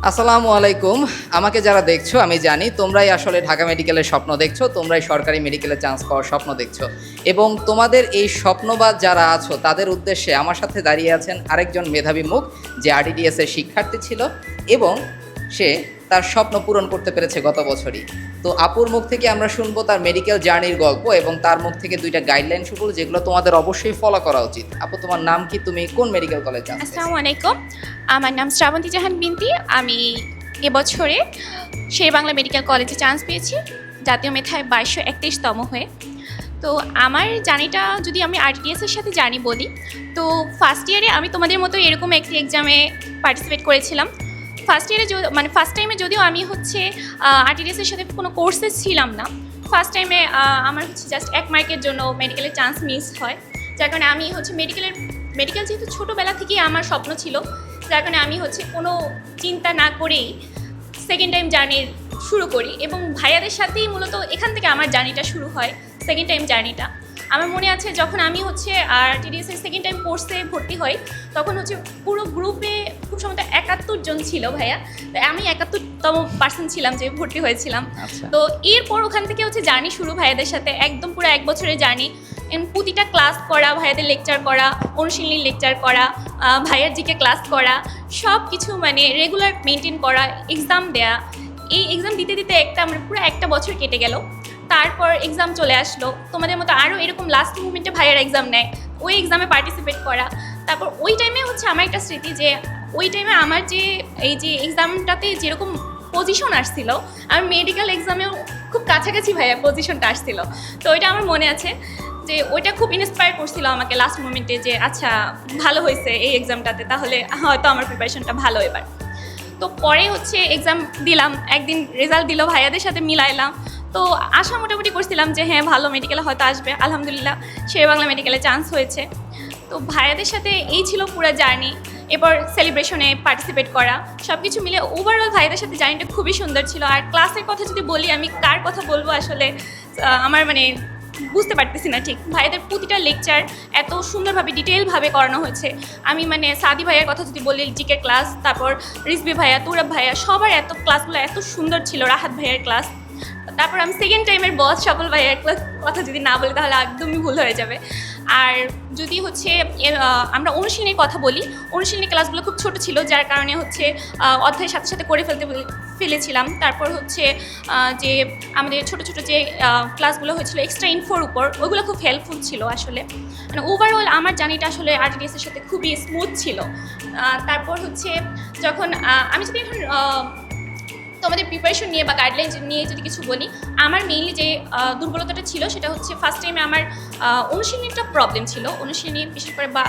আসসালামু আলাইকুম। আমাকে যারা দেখছো আমি জানি তোমরাই আসলে ঢাকা মেডিকেলের স্বপ্ন দেখছো, তোমরাই সরকারি মেডিকেলে চান্স পাওয়ার স্বপ্ন দেখছো এবং তোমাদের এই স্বপ্নবাজ যারা আছো তাদের উদ্দেশ্যে আমার সাথে দাঁড়িয়ে আছেন আরেকজন মেধাবী মুখ যে আরডিডিএস এর শিক্ষার্থী ছিল এবং সে তার স্বপ্ন পূরণ করতে পেরেছে গত বছরই। তো আপুর মুখ থেকে আমরা শুনবো তার মেডিকেল জার্নির গল্প এবং তার মুখ থেকে দুইটা গাইডলাইন শুনবো যেগুলো তোমাদের অবশ্যই ফলো করা উচিত। আপু, তোমার নাম কি? তুমি কোন মেডিকেল কলেজে আছো? আসসালামু আলাইকুম, আমার নাম শ্রাবন্তী জাহান বিনতি। আমি এবছরে শেরেবাংলা মেডিকেল কলেজে চান্স পেয়েছি জাতীয় মেধায় 2231তম হয়ে। তো আমার জার্নিটা যদি আমি আরটিএস এর সাথে জার্নি বলি, তো ফার্স্ট ইয়ারে আমি তোমাদের মতো এরকম একটি এক্সামে পার্টিসিপেট করেছিলাম। ফার্স্ট ইয়ারে মানে ফার্স্ট টাইমে যদিও আমি হচ্ছে আরটিএস এর সাথে কোনো কোর্সে ছিলাম না, ফার্স্ট টাইমে আমার হচ্ছে জাস্ট 1 মার্কের জন্য মেডিকেলের চান্স মিস হয়, যার কারণে আমি হচ্ছে মেডিকেল যেহেতু ছোটোবেলা থেকেই আমার স্বপ্ন ছিল, যার কারণে আমি হচ্ছে কোনো চিন্তা না করেই সেকেন্ড টাইম জার্নি শুরু করি এবং ভাইয়াদের সাথেই মূলত এখান থেকে আমার জার্নিটা শুরু হয়। সেকেন্ড টাইম জার্নিটা আমার মনে আছে যখন আমি হচ্ছে আরটিডিএস এর সেকেন্ড টাইম কোর্সে ভর্তি হই, তখন হচ্ছে পুরো গ্রুপে খুব সম্ভবত 71 জন ছিল ভাইয়া, তো আমি 71তম পার্সন ছিলাম যে ভর্তি হয়েছিলাম। তো এরপর ওখান থেকে হচ্ছে জার্নি শুরু ভাইয়াদের সাথে, একদম পুরো 1 বছরের জার্নি। প্রতিটা ক্লাস করা, ভাইয়াদের লেকচার করা, অনুশীলনী লেকচার করা, ভাইয়ার জিকে ক্লাস করা, সব কিছু মানে রেগুলার মেনটেন করা, এক্সাম দেয়া। এই এক্সাম দিতে দিতে মানে পুরো 1টা বছর কেটে গেল। তারপর এক্সাম চলে আসলো, তোমাদের মতো আরও এরকম লাস্ট মুমেন্টে ভাইয়ার এক্সাম নেয়, ওই এক্সামে পার্টিসিপেট করা। তারপর ওই টাইমে হচ্ছে আমার একটা স্মৃতি যে ওই টাইমে আমার যে এই যে এক্সামটাতে যেরকম পজিশন আসছিল, আমার মেডিকেল এক্সামেও খুব কাছাকাছি ভাইয়া পজিশনটা আসছিল। তো ওইটা আমার মনে আছে যে ওইটা খুব ইন্সপায়ার করছিল আমাকে লাস্ট মোমেন্টে যে আচ্ছা ভালো হয়েছে এই এক্সামটাতে, তাহলে হয়তো আমার প্রিপারেশনটা ভালো এবার। তো পরে হচ্ছে এক্সাম দিলাম, একদিন রেজাল্ট দিল, ভাইয়াদের সাথে মিলাইলাম। তো আশা মোটামুটি করছিলাম যে হ্যাঁ ভালো মেডিকেলে হয়তো আসবে, আলহামদুলিল্লাহ শেরেবাংলা মেডিকেলে চান্স হয়েছে। তো ভাইয়াদের সাথে এই ছিল পুরো জার্নি। এরপর সেলিব্রেশনে পার্টিসিপেট করা, সব কিছু মিলে ওভারঅল ভাইয়াদের সাথে জার্নিটা খুবই সুন্দর ছিল। আর ক্লাসের কথা যদি বলি, আমি কার কথা বলবো আসলে আমার মানে বুঝতে পারতেছি না ঠিক। ভাইয়াদের প্রতিটা লেকচার এত সুন্দরভাবে ডিটেলভাবে করানো হয়েছে। আমি মানে সাদি ভাইয়ার কথা যদি বলি, জিকে ক্লাস, তারপর রিজবি ভাইয়া, তুরাব ভাইয়া, সবার এত ক্লাসগুলো এত সুন্দর ছিল, রাহাত ভাইয়ার ক্লাস। তারপর আমি সেকেন্ড টাইমের বস সফল ভাইয়ার কথা যদি না বলি তাহলে একদমই ভুল হয়ে যাবে। আর যদি হচ্ছে আমরা অনুশীলনীর কথা বলি, অনুশীলনী ক্লাসগুলো খুব ছোট ছিল, যার কারণে হচ্ছে অধ্যায়ের সাথে সাথে করে ফেলেছিলাম। তারপর হচ্ছে যে আমাদের ছোট ছোট যে ক্লাসগুলো হয়েছিল এক্সট্রা ইনফোর উপর, ওইগুলো খুব হেল্পফুল ছিল আসলে। মানে ওভারঅল আমার জার্নিটা আসলে আরটিডিএসের সাথে খুবই স্মুথ ছিল। তারপর হচ্ছে যখন আমি যদি এখন তোমাদের প্রিপারেশন নিয়ে বা গাইডলাইন নিয়ে যদি কিছু বলি, আমার মেইনলি যে দুর্বলতাটা ছিল সেটা হচ্ছে ফার্স্ট টাইমে আমার অনুশীলনীটা প্রবলেম ছিল। অনুশীলনী বিশেষ করে বা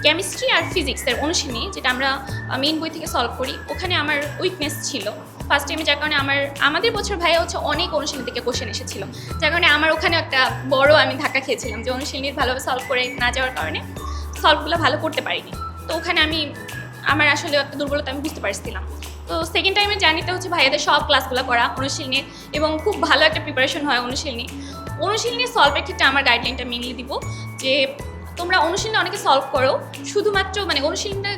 কেমিস্ট্রি আর ফিজিক্সের অনুশীলনী, যেটা আমরা মেইন বই থেকে সলভ করি, ওখানে আমার উইকনেস ছিল ফার্স্ট টাইমে, যার কারণে আমাদের বছর ভাইয়া হচ্ছে অনেক অনুশীলনী থেকে কোশ্চেন এসেছিল, যার কারণে আমার ওখানে একটা বড় আমি ধাক্কা খেয়েছিলাম যে অনুশীলনীর ভালোভাবে সলভ করে না যাওয়ার কারণে সলভগুলো ভালো করতে পারিনি। তো ওখানে আমার আসলে একটা দুর্বলতা আমি বুঝতে পারছিলাম। তো সেকেন্ড টাইমে জার্নিতে হচ্ছে ভাইয়াদের সব ক্লাসগুলো করা অনুশীলনীর এবং খুব ভালো একটা প্রিপারেশন হয় অনুশীলনী সলভের ক্ষেত্রে আমার গাইডলাইনটা মেনলি দিব যে তোমরা অনুশীলনী অনেকে সলভ করো, শুধুমাত্র মানে অনুশীলনীটা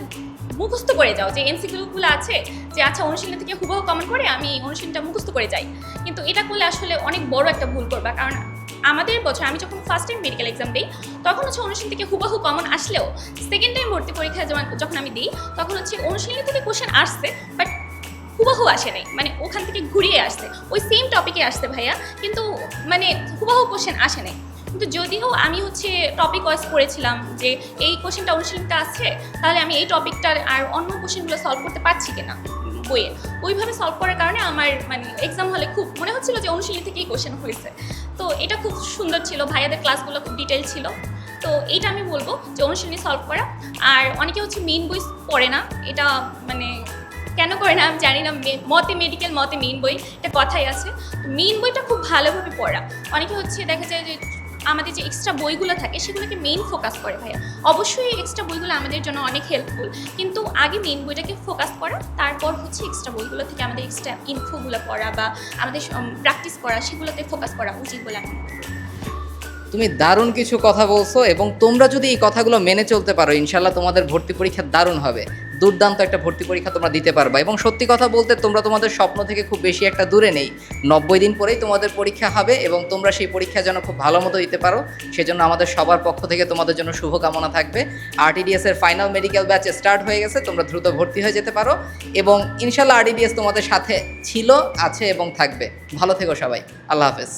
মুখস্থ করে যাও, যে এমসিকিউগুলো আছে যে আচ্ছা অনুশীলনী থেকে হুবহু কমন করে আমি অনুশীলনীটা মুখস্থ করে যাই, কিন্তু এটা করলে আসলে অনেক বড় একটা ভুল করবা। কারণ আমাদের বছর আমি যখন ফার্স্ট টাইম মেডিকেল এক্সাম দিই তখন হচ্ছে অনুশীলনী থেকে হুবহু কমন আসলেও সেকেন্ড টাইম ভর্তি পরীক্ষা যখন আমি দিই তখন হচ্ছে অনুশীলনী থেকে কোশ্চেন আসছে, বাট হুবহু আসে নাই, মানে ওখান থেকে ঘুরিয়ে আসছে, ওই সেম টপিকে আসছে ভাইয়া, কিন্তু মানে হুবহু কোশ্চেন আসে নাই। কিন্তু যদিও আমি হচ্ছে টপিক ওয়াইজ করেছিলাম যে এই কোশ্চেনটা অনুশীলনীটা আসছে, তাহলে আমি এই টপিকটার আর অন্য কোশ্চেনগুলো সলভ করতে পারছি কিনা বইয়ে, ওইভাবে সলভ করার কারণে আমার মানে এক্সাম হলে খুব মনে হচ্ছিল যে অনুশীলনী থেকেই কোশ্চেন হয়েছে। তো এটা খুব সুন্দর ছিল, ভাইয়াদের ক্লাসগুলো খুব ডিটেল ছিল। তো এইটা আমি বলবো যে অনুশীলনী সলভ করা। আর অনেকে হচ্ছে মেইন বই পড়ে না, এটা মানে কেন করে না আমি জানি না, মতে মেডিকেল মতে মেইন বই, এটা কথাই আছে। মেইন বইটা খুব ভালোভাবে পড়া। অনেকে হচ্ছে দেখা যায় যে আমাদের যে এক্সট্রা বইগুলো থাকে সেগুলোকে মেইন ফোকাস করে ভাইয়া, অবশ্যই এক্সট্রা বইগুলো আমাদের জন্য অনেক হেল্পফুল, কিন্তু আগে মেইন বইটাকে ফোকাস করা, তারপর হচ্ছে এক্সট্রা বইগুলো থেকে আমাদের এক্সট্রা ইনফোগুলো পড়া বা আমাদের প্র্যাকটিস করা, সেগুলোতে ফোকাস করা উচিত বলে আমি। তুমি দারুণ কিছু কথা বলছো এবং তোমরা যদি এই কথাগুলো মেনে চলতে পারো ইনশাল্লাহ তোমাদের ভর্তি পরীক্ষা দারুণ হবে। দুর্দান্ত একটা ভর্তি পরীক্ষা তোমরা দিতে পারবা। এবং সত্যি কথা বলতে তোমরা তোমাদের স্বপ্ন থেকে খুব বেশি একটা দূরে নেই, 90 দিন পরেই তোমাদের পরীক্ষা হবে এবং তোমরা সেই পরীক্ষা যেন খুব ভালো মতো দিতে পারো সেজন্য আমাদের সবার পক্ষ থেকে তোমাদের জন্য শুভকামনা থাকবে। RTDS এর ফাইনাল মেডিকেল ব্যাচ স্টার্ট হয়ে গেছে, তোমরা দ্রুত ভর্তি হয়ে যেতে পারো এবং ইনশাল্লাহ RTDS তোমাদের সাথে ছিল, আছে এবং থাকবে। ভালো থেকো সবাই, আল্লাহ হাফেজ।